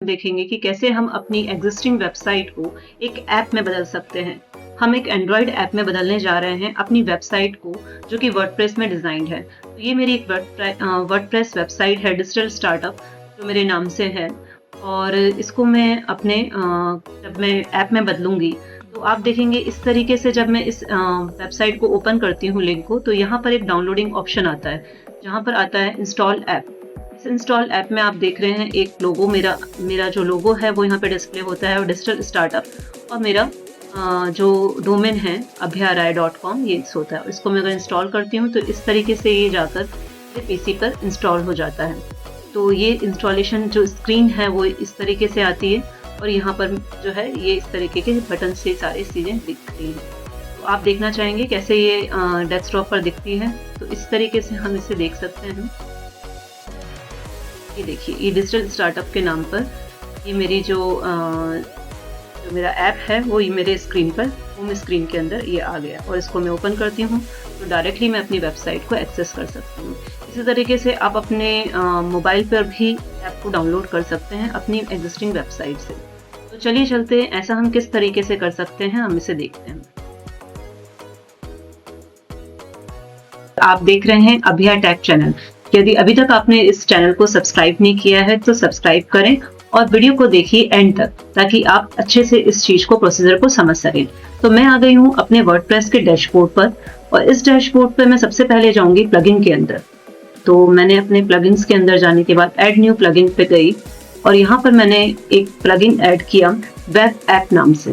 देखेंगे कि कैसे हम अपनी एग्जिस्टिंग वेबसाइट को एक ऐप में बदल सकते हैं। हम एक एंड्रॉयड ऐप में बदलने जा रहे हैं अपनी वेबसाइट को, जो कि वर्डप्रेस में डिज़ाइंड है। तो ये मेरी एक वर्डप्रेस वेबसाइट है, डिजिटल स्टार्टअप, जो मेरे नाम से है। और इसको मैं अपने जब मैं ऐप में बदलूँगी, तो आप देखेंगे इस तरीके से जब मैं इस वेबसाइट को ओपन करती हूँ लिंक को, तो यहाँ पर एक डाउनलोडिंग ऑप्शन आता है, जहाँ पर आता है इंस्टॉल ऐप। इस इंस्टॉल ऐप में आप देख रहे हैं एक लोगो, मेरा जो लोगो है वो यहाँ पे डिस्प्ले होता है, और डिजिटल स्टार्टअप और मेरा जो डोमेन है abhyarai.com, ये होता है। इसको मैं अगर इंस्टॉल करती हूँ तो इस तरीके से ये जाकर मेरे पीसी पर इंस्टॉल हो जाता है। तो ये इंस्टॉलेशन जो स्क्रीन है वो इस तरीके से आती है, और यहाँ पर जो है ये इस तरीके के बटन से सारी चीज़ें दिखती हैं। तो आप देखना चाहेंगे कैसे ये डेस्कटॉप पर दिखती है, तो इस तरीके से हम इसे देख सकते हैं। ये देखिए, ये डिजिटल स्टार्टअप के नाम पर ये मेरी जो मेरा ऐप है वो ये मेरे स्क्रीन पर, होम स्क्रीन के अंदर ये आ गया, और इसको मैं ओपन करती हूँ तो डायरेक्टली मैं अपनी वेबसाइट को एक्सेस कर सकती हूँ। इसी तरीके से आप अपने मोबाइल पर भी ऐप को डाउनलोड कर सकते हैं अपनी एग्जिस्टिंग वेबसाइट से। तो चलिए चलते हैं, ऐसा हम किस तरीके से कर सकते हैं, हम इसे देखते हैं। आप देख रहे हैं अभिया टेक चैनल। यदि अभी तक आपने इस चैनल को सब्सक्राइब नहीं किया है तो सब्सक्राइब करें और वीडियो को देखिए एंड तक, ताकि आप अच्छे से इस चीज को, प्रोसीजर को समझ सकें। तो मैं आ गई हूँ अपने वर्डप्रेस के डैशबोर्ड पर, और इस डैशबोर्ड पर मैं सबसे पहले जाऊंगी प्लगइन के अंदर। तो मैंने अपने प्लगइन्स के अंदर जाने के बाद ऐड न्यू प्लगइन पे गई, और यहाँ पर मैंने एक प्लगइन ऐड किया वेब ऐप नाम से।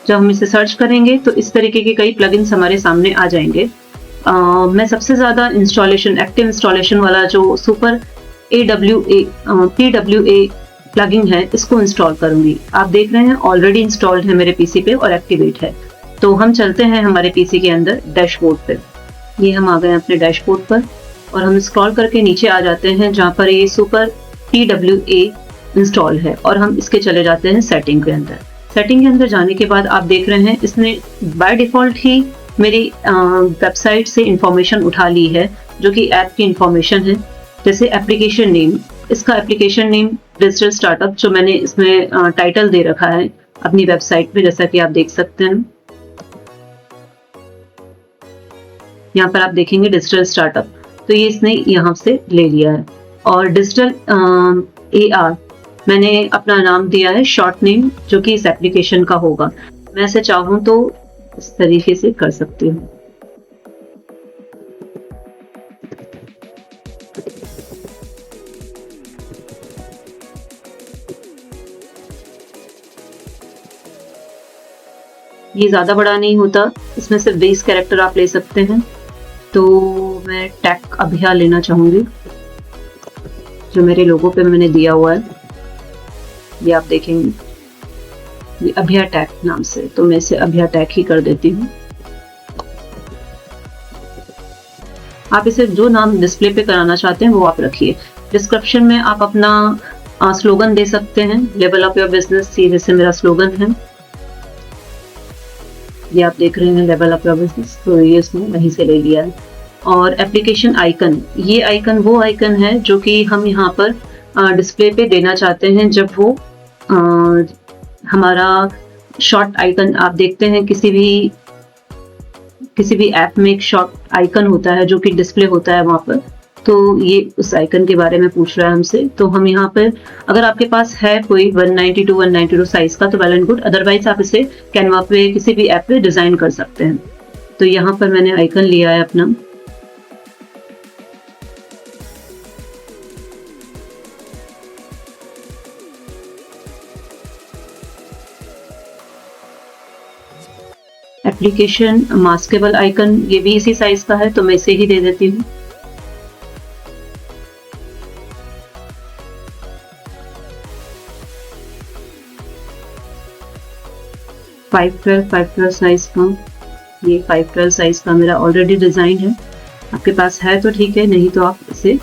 जब हम इसे सर्च करेंगे तो इस तरीके के कई प्लगइन्स हमारे सामने आ जाएंगे। मैं सबसे ज़्यादा एक्टिव इंस्टॉलेशन वाला जो सुपर PWA प्लगइन है, इसको इंस्टॉल करूंगी। आप देख रहे हैं ऑलरेडी इंस्टॉल्ड है मेरे पीसी पे और एक्टिवेट है। तो हम चलते हैं हमारे पीसी के अंदर डैशबोर्ड पे। ये हम आ गए अपने डैशबोर्ड पर, और हम स्क्रॉल करके नीचे आ जाते हैं जहाँ पर ये सुपर PWA इंस्टॉल है, और हम इसके चले जाते हैं सेटिंग के अंदर। सेटिंग के अंदर जाने के बाद आप देख रहे हैं इसने बाय डिफ़ॉल्ट ही मेरी वेबसाइट से इंफॉर्मेशन उठा ली है, जो कि ऐप की इंफॉर्मेशन है। जैसे एप्लीकेशन नेम, इसका एप्लीकेशन नेम डिजिटल स्टार्टअप, जो मैंने इसमें टाइटल दे रखा है अपनी वेबसाइट पे, जैसा कि आप देख सकते हैं। यहाँ पर आप देखेंगे डिजिटल स्टार्टअप, तो ये इसने यहाँ से ले लिया है। और डिजिटल AR मैंने अपना नाम दिया है, शॉर्ट नेम, जो कि इस एप्लीकेशन का होगा। मैं ऐसे चाहूँ तो इस तरीके से कर सकती हूँ। ये ज़्यादा बड़ा नहीं होता, इसमें सिर्फ 20 कैरेक्टर आप ले सकते हैं। तो मैं टेक अभिया लेना चाहूँगी, जो मेरे लोगो पे मैंने दिया हुआ है। ये आप देखेंगे, ये अभिया टेक नाम से, तो मैं इसे अभिया टेक ही कर देती हूँ। आप इसे जो नाम डिस्प्ले पे कराना चाहते हैं वो आप रखिए। डिस्क्रिप्शन में आप अपना स्लोगन दे सकते हैं, लेवल अप योर बिजनेस, ये जैसे मेरा स्लोगन है। ये आप देख रहे हैं लेवल अप योर बिजनेस, तो ये इसने वहीं से ले लिया है। और एप्लीकेशन आइकन, ये आइकन वो आइकन है जो कि हम यहाँ पर डिस्प्ले पे देना चाहते हैं। जब वो हमारा शॉर्ट आइकन, आप देखते हैं किसी भी ऐप में एक शॉर्ट आइकन होता है जो कि डिस्प्ले होता है वहाँ पर, तो ये उस आइकन के बारे में पूछ रहा है हमसे। तो हम यहाँ पर, अगर आपके पास है कोई 192 साइज का तो वेल एंड गुड, अदरवाइज आप इसे कैनवा पे किसी भी ऐप पे डिजाइन कर सकते हैं। तो यहाँ पर मैंने आइकन लिया है अपना। एप्लीकेशन मास्केबल आइकन, ये भी इसी साइज का है, तो मैं इसे ही दे देती हूँ। फाइव ट्वेल्व साइज का, ये 512 साइज का मेरा ऑलरेडी डिजाइन है। आपके पास है तो ठीक है, नहीं तो आप इसे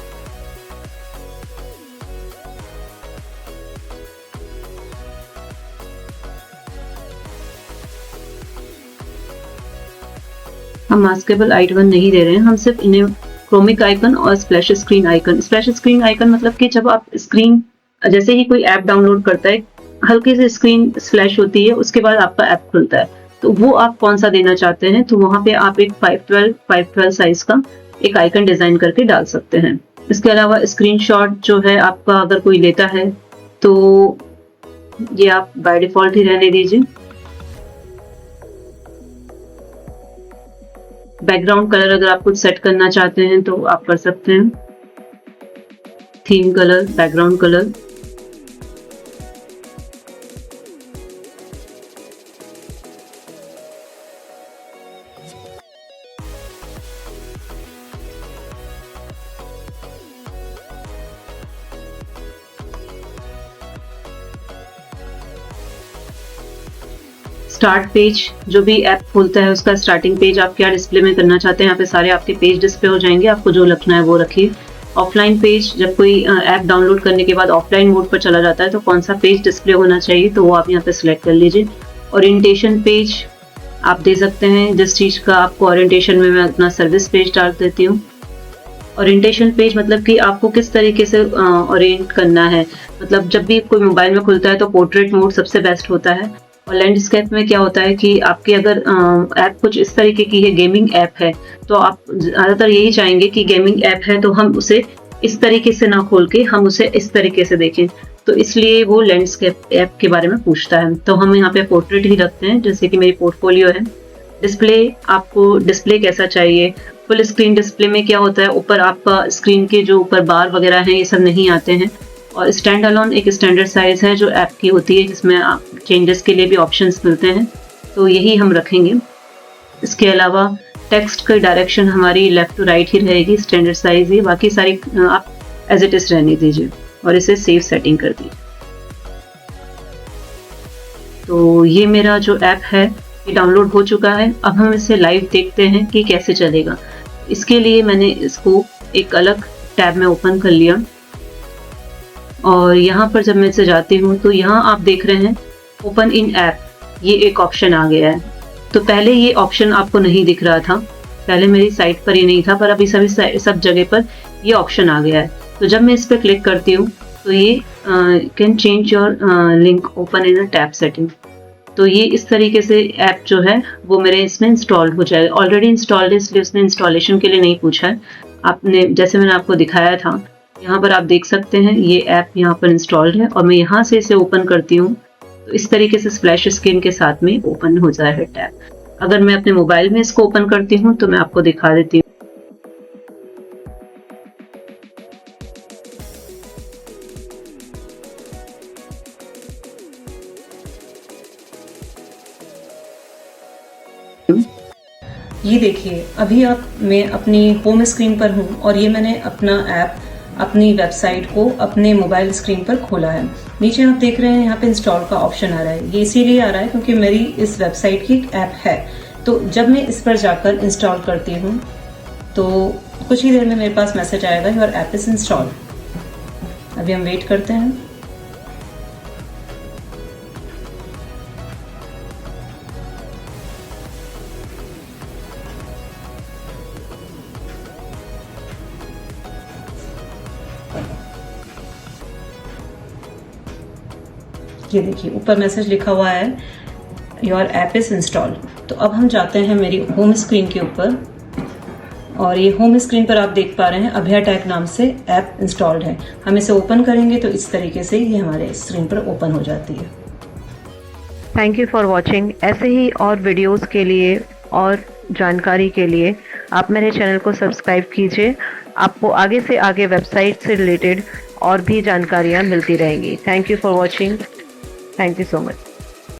हम मास्केबल आइटम नहीं दे रहे हैं, हम सिर्फ इन्हें क्रोमिक आइकन और splash screen icon. Splash screen icon मतलब कि जब आप स्क्रीन, जैसे ही कोई ऐप डाउनलोड करता है, हल्की सी स्क्रीन स्प्लैश होती है, उसके बाद आपका ऐप खुलता है, तो वो आप कौन सा देना चाहते हैं, तो वहां पे आप एक 512 साइज का एक आइकन डिजाइन करके डाल सकते हैं। इसके अलावा स्क्रीनशॉट जो है आपका अगर कोई लेता है तो ये आप बाय डिफॉल्ट ही रहने दीजिए। बैकग्राउंड कलर अगर आप कुछ सेट करना चाहते हैं तो आप कर सकते हैं, theme colour, background colour. Start page, जो भी ऐप खोलता है उसका स्टार्टिंग पेज आप क्या डिस्प्ले में करना चाहते हैं, यहाँ पे सारे आपके पेज डिस्प्ले हो जाएंगे, आपको जो रखना है वो रखिए। ऑफलाइन पेज, जब कोई ऐप डाउनलोड करने के बाद ऑफलाइन मोड पर चला जाता है तो कौन सा पेज डिस्प्ले होना चाहिए, तो वो आप यहाँ पे सिलेक्ट कर लीजिए। ओरिएंटेशन पेज आप दे सकते हैं, जिस चीज़ का आपको ओरिएंटेशन में मैं अपना सर्विस पेज डाल देती हूँ। ओरिएंटेशन पेज मतलब कि आपको किस तरीके से ओरिएंट करना है, मतलब जब भी कोई मोबाइल में खुलता है तो पोर्ट्रेट मोड सबसे बेस्ट होता है, और लैंडस्केप में क्या होता है कि आपके अगर ऐप कुछ इस तरीके की है, गेमिंग ऐप है, तो आप ज़्यादातर यही चाहेंगे कि गेमिंग ऐप है तो हम उसे इस तरीके से ना खोल के हम उसे इस तरीके से देखें, तो इसलिए वो लैंडस्केप ऐप के बारे में पूछता है। तो हम यहाँ पे पोर्ट्रेट ही रखते हैं, जैसे कि मेरी पोर्टफोलियो है। डिस्प्ले, आपको डिस्प्ले कैसा चाहिए। फुल स्क्रीन डिस्प्ले में क्या होता है, ऊपर आपका स्क्रीन के जो ऊपर बार वगैरह हैं ये सब नहीं आते हैं, और स्टैंड अलोन एक स्टैंडर्ड साइज है जो ऐप की होती है, जिसमें आप चेंजेस के लिए भी ऑप्शंस मिलते हैं, तो यही हम रखेंगे। इसके अलावा टेक्स्ट की डायरेक्शन हमारी लेफ्ट टू राइट ही रहेगी, स्टैंडर्ड साइज ही, बाकी सारी आप एज इट इज रहने दीजिए और इसे सेव सेटिंग कर दीजिए। तो ये मेरा जो ऐप है ये डाउनलोड हो चुका है। अब हम इसे लाइव देखते हैं कि कैसे चलेगा। इसके लिए मैंने इसको एक अलग टैब में ओपन कर लिया, और यहाँ पर जब मैं इसे जाती हूँ तो यहाँ आप देख रहे हैं ओपन इन ऐप, ये एक ऑप्शन आ गया है। तो पहले ये ऑप्शन आपको नहीं दिख रहा था, पहले मेरी साइट पर ये नहीं था, पर अभी सब जगह पर ये ऑप्शन आ गया है। तो जब मैं इस पर क्लिक करती हूँ तो ये can change your link open in a tab setting, तो ये इस तरीके से ऐप जो है वो मेरे इसमें इंस्टॉल्ड हो जाएगा। ऑलरेडी इंस्टॉल्ड है, इसलिए उसने इंस्टॉलेशन के लिए नहीं पूछा है। आपने, जैसे मैंने आपको दिखाया था, यहाँ पर आप देख सकते हैं ये ऐप यहाँ पर इंस्टॉल्ड है, और मैं यहाँ से इसे ओपन करती हूँ तो इस तरीके से स्प्लैश स्क्रीन के साथ में ओपन हो जाए है टैब। अगर मैं अपने मोबाइल में इसको ओपन करती हूँ तो मैं आपको दिखा देती हूँ। ये देखिए, अभी मैं अपनी होम स्क्रीन पर हूँ और ये मैंने अपना ऐप अपनी वेबसाइट को अपने मोबाइल स्क्रीन पर खोला है। नीचे आप देख रहे हैं यहाँ पे इंस्टॉल का ऑप्शन आ रहा है, ये इसीलिए आ रहा है क्योंकि मेरी इस वेबसाइट की एक ऐप है। तो जब मैं इस पर जाकर इंस्टॉल करती हूँ तो कुछ ही देर में मेरे पास मैसेज आएगा, योर ऐप इज इंस्टॉल। अभी हम वेट करते हैं। ये देखिए ऊपर मैसेज लिखा हुआ है योर ऐप इज इंस्टॉल। तो अब हम जाते हैं मेरी होम स्क्रीन के ऊपर, और ये होम स्क्रीन पर आप देख पा रहे हैं अभया टैग नाम से ऐप इंस्टॉल्ड है। हम इसे ओपन करेंगे तो इस तरीके से ये हमारे स्क्रीन पर ओपन हो जाती है। Thank you for watching. ऐसे ही और वीडियोस के लिए और जानकारी के लिए आप मेरे चैनल को सब्सक्राइब कीजिए। आपको आगे से आगे वेबसाइट से रिलेटेड और भी जानकारियाँ मिलती रहेंगी। Thank you for watching. Thank you so much.